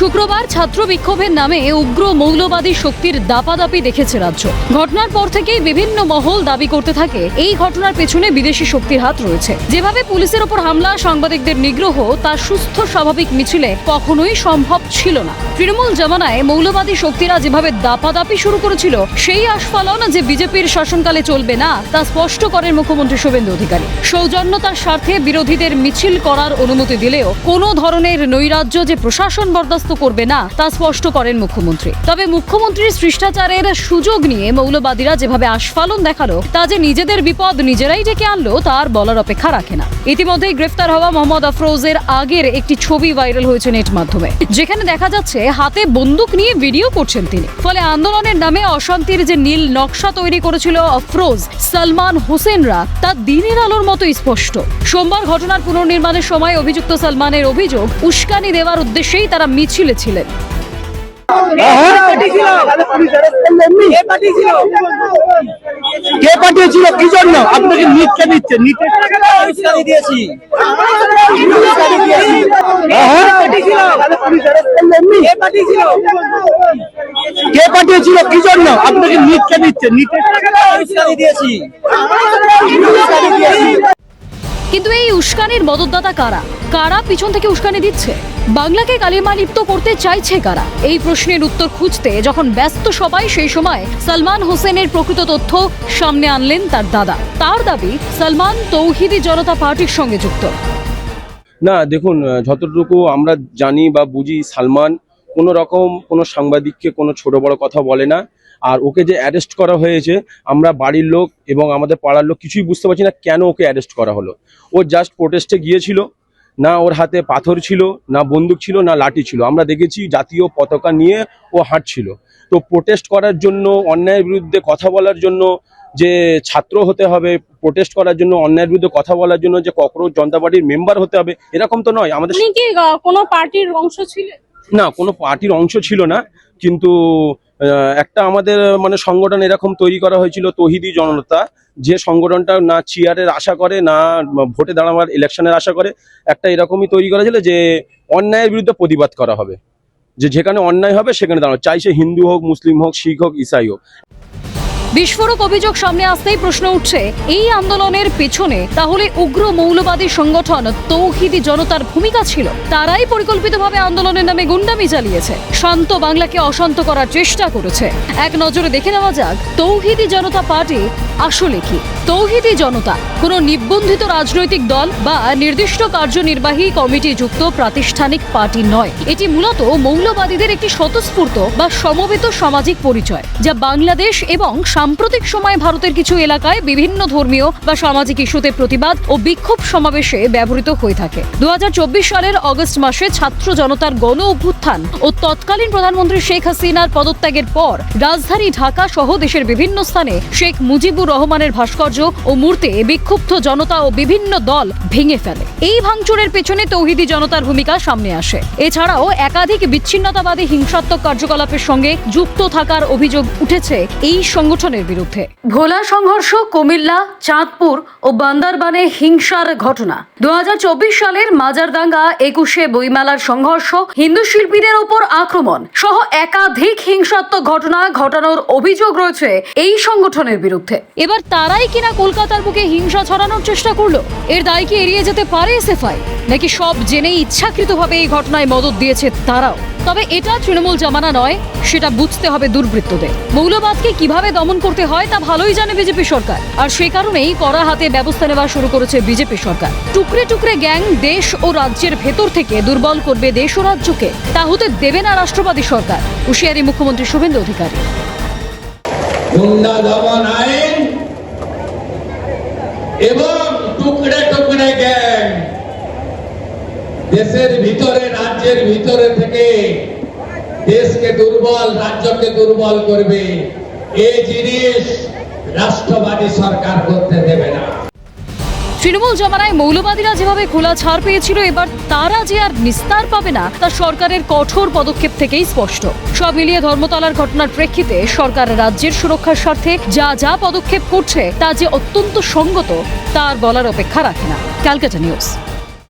শুক্রবার ছাত্র বিক্ষোভের নামে উগ্র মৌলবাদী শক্তির দাপাদাপি দেখেছে রাজ্য। ঘটনার পর থেকেই বিভিন্ন মহল দাবি করতে থাকে এই ঘটনার পেছনে বিদেশি শক্তির হাত রয়েছে। যেভাবে পুলিশের ওপর হামলা, সাংবাদিকদের নিগ্রহ তা সুস্থ স্বাভাবিক মিছিলে কখনোই সম্ভব ছিল না। তৃণমূল জামানায় মৌলবাদী শক্তিরা যেভাবে দাপাদাপি শুরু করেছিল, সেই আস্ফালন যে বিজেপির শাসনকালে চলবে না তা স্পষ্ট করেন মুখ্যমন্ত্রী শুভেন্দু অধিকারী। সৌজন্যতার স্বার্থে বিরোধীদের মিছিল করার অনুমতি দিলেও কোনো ধরনের নৈরাজ্য যে প্রশাসন বরদাস্ত করবে না তা স্পষ্ট করেন মুখ্যমন্ত্রী। তবে মুখ্যমন্ত্রীর শিষ্টাচারের সুযোগ নিয়ে মৌলবাদীরা যেভাবে আস্ফালন দেখালো তা যে নিজেদের বিপদ নিজেরাই ডেকে আনলো তার বলার অপেক্ষা রাখে না। ইতিমধ্যেই গ্রেফতার হওয়া মোহাম্মদ আফরোজের আগের একটি ছবি ভাইরাল হয়েছে নেট মাধ্যমে, যেখানে দেখা যাচ্ছে হাতে বন্দুক নিয়ে ভিডিও করছেন তিনি। ফলে আন্দোলনের নামে অশান্তির যে নীল নকশা তৈরি করেছিল আফরোজ, সালমান হোসেনরা তা দিনের আলোর মতো স্পষ্ট। সোমবার ঘটনার পুনর্নির্মাণের সময় অভিযুক্ত সালমানের অভিযোগ উস্কানি দেওয়ার উদ্দেশ্যেই তারা মিছিলে ছিলেন। কে পাঠিয়েছিল, কি জন্য আপনাকে নিচ্ছে দিচ্ছে? কে পাঠিয়েছিল, কি জন্য আপনাকে নিচ্ছে দিচ্ছে? কিন্তু এই উস্কানির মদতদাতা কারা? কারা পিছন থেকে উস্কানি দিচ্ছে? বাংলাকে কালিমা লিপ্ত করতে চাইছে কারা? এই প্রশ্নের উত্তর খুঁজতে যখন ব্যস্ত সবাই, সেই সময় সালমান হোসেনের প্রকৃত তথ্য সামনে আনলেন তার দাদা। তার দাবি সালমান তৌহিদি জনতা পার্টির সঙ্গে যুক্ত। না, দেখুন, যতটুকু আমরা জানি বা বুঝি, সালমান কোনো রকম কোনো সাংবাদিককে কোনো ছোট বড় কথা বলে না। আর ওকে যে অ্যারেস্ট করা হয়েছে, আমরা বাড়ির লোক এবং আমাদের পাড়ার লোক কিছুই বুঝতে পারছি না কেন ওকে অ্যারেস্ট করা হলো। ও জাস্ট প্রোটেস্টে গিয়েছিল, না ওর হাতে পাথর ছিল, না বন্দুক ছিল, না লাঠি ছিল। আমরা দেখেছি জাতীয় পতাকা নিয়ে ও হাঁটছিল। তো প্রোটেস্ট করার জন্য, অন্যায়ের বিরুদ্ধে কথা বলার জন্য যে ছাত্র হতে হবে, প্রোটেস্ট করার জন্য, অন্যায়ের বিরুদ্ধে কথা বলার জন্য যে ককরোচ জনতা পার্টির মেম্বার হতে হবে, এরকম তো নয়। আমাদের কোনো পার্টির অংশ ছিল না, কোনো পার্টির অংশ ছিল না, কিন্তু একটা আমাদের সংগঠন এরকম তৈরি করা হয়েছিল, তৌহিদি জনতা, যে সংগঠনটা না চেয়ারের আশা করে, না ভোটে দাঁড়াবার ইলেকশনের আশা করে। একটা এরকমই তৈরি করা ছিল যে অন্যায়ের বিরুদ্ধে প্রতিবাদ করা হবে, যে যেখানে অন্যায় হবে সেখানে দাঁড়ানো, চাই সে হিন্দু হোক, মুসলিম হোক, শিখ হোক, ইসাই হোক। বিস্ফোরক অভিযোগ সামনে আসতেই প্রশ্ন উঠছে, এই আন্দোলনের পেছনে তাহলে উগ্র মৌলবাদী সংগঠন তৌহিদি জনতার ভূমিকা ছিল? তারাই পরিকল্পিতভাবে আন্দোলনের নামে গুন্ডামি চালিয়েছে, শান্ত বাংলাকে অশান্ত করার চেষ্টা করেছে। এক নজরে দেখে নেওয়া যাক তৌহিদি জনতা পার্টি আসলে কি। তৌহিদি জনতা কোনো নিবন্ধিত রাজনৈতিক দল বা নির্দিষ্ট কার্যনির্বাহী কমিটি যুক্ত প্রাতিষ্ঠানিক পার্টি নয়। এটি মূলত মৌলবাদীদের একটি স্বতঃস্ফূর্ত বা সমবেত সামাজিক পরিচয়, যা বাংলাদেশ এবং সাম্প্রতিক সময়ে ভারতের কিছু এলাকায় বিভিন্ন ধর্মীয় বা সামাজিক ইস্যুতে প্রতিবাদ ও বিক্ষোভ সমাবেশে ব্যবহৃত হয়ে থাকে। 2024 সালের অগস্ট মাসে ছাত্র জনতার গণ অভ্যুত্থান ও তৎকালীন প্রধানমন্ত্রী শেখ হাসিনার পদত্যাগের পর রাজধানী ঢাকা সহ দেশের বিভিন্ন স্থানে শেখ মুজিবুর রহমানের ভাস্কর্য ও মূর্তি বিক্ষুব্ধ জনতা ও বিভিন্ন দল ভেঙে ফেলে। এই ভাঙচুরের পেছনে তৌহিদি জনতার ভূমিকা সামনে আসে। এছাড়াও একাধিক বিচ্ছিন্নতাবাদী হিংসাত্মক কার্যকলাপের সঙ্গে যুক্ত থাকার অভিযোগ উঠেছে এই সংগঠনের বিরুদ্ধে। ভোলা সংঘর্ষ, কুমিল্লা, চাঁদপুর ও বান্দরবানে হিংসার ঘটনা, 2024 সালের মাজারদাঙ্গা 21শে বইমেলার সংঘর্ষ, হিন্দু শিল্পীদের ওপর আক্রমণ সহ একাধিক হিংসাত্মক ঘটনা ঘটানোর অভিযোগ রয়েছে এই সংগঠনের বিরুদ্ধে। এবার তারাই কিনা কলকাতার বুকে হিংসা ছড়ানোর চেষ্টা করলো। এর দায় কি এড়িয়ে যেতে পারে এসএফআই, নাকি সব জেনেই ইচ্ছাকৃতভাবে এই ঘটনায় মদত দিয়েছে তারাও? তবে এটা তৃণমূল জামানা নয়, সেটা বুঝতে হবে দুর্বৃত্তদের। মৌলবাদকে কিভাবে দমন করতে হয় তা ভালোই জানে বিজেপি সরকার, আর সে কারণেই কড়া হাতে ব্যবস্থা নেওয়া শুরু করেছে বিজেপি সরকার। টুকরে টুকরে গ্যাং দেশ ও রাজ্যের ভেতর থেকে দুর্বল করবে দেশ ও রাজ্যকে, তা হতে দেবে না রাষ্ট্রবাদী সরকার। হুঁশিয়ারি মুখ্যমন্ত্রী শুভেন্দু অধিকারী। গুন্ডা দমন আইন এবং টুকরে টুকরে গ্যাং দেশের ভিতরে, রাজ্যের ভিতরে থেকে দেশকে দুর্বল, রাজ্যকে দুর্বল করবে। এই জিনিস রাষ্ট্রবাদী সরকার করতে দেবে না। তৃণমূল জমানায় মৌলবাদীরা যেভাবে খোলা ছাড় পেয়েছিল, এবার তারা যে আর নিস্তার পাবে না তা সরকারের কঠোর পদক্ষেপ থেকেই স্পষ্ট। সব মিলিয়ে ধর্মতলার ঘটনার প্রেক্ষিতে সরকার রাজ্যের সুরক্ষার স্বার্থে যা যা পদক্ষেপ করছে তা যে অত্যন্ত সঙ্গত তার বলার অপেক্ষা রাখে না। ক্যালকাটা নিউজ।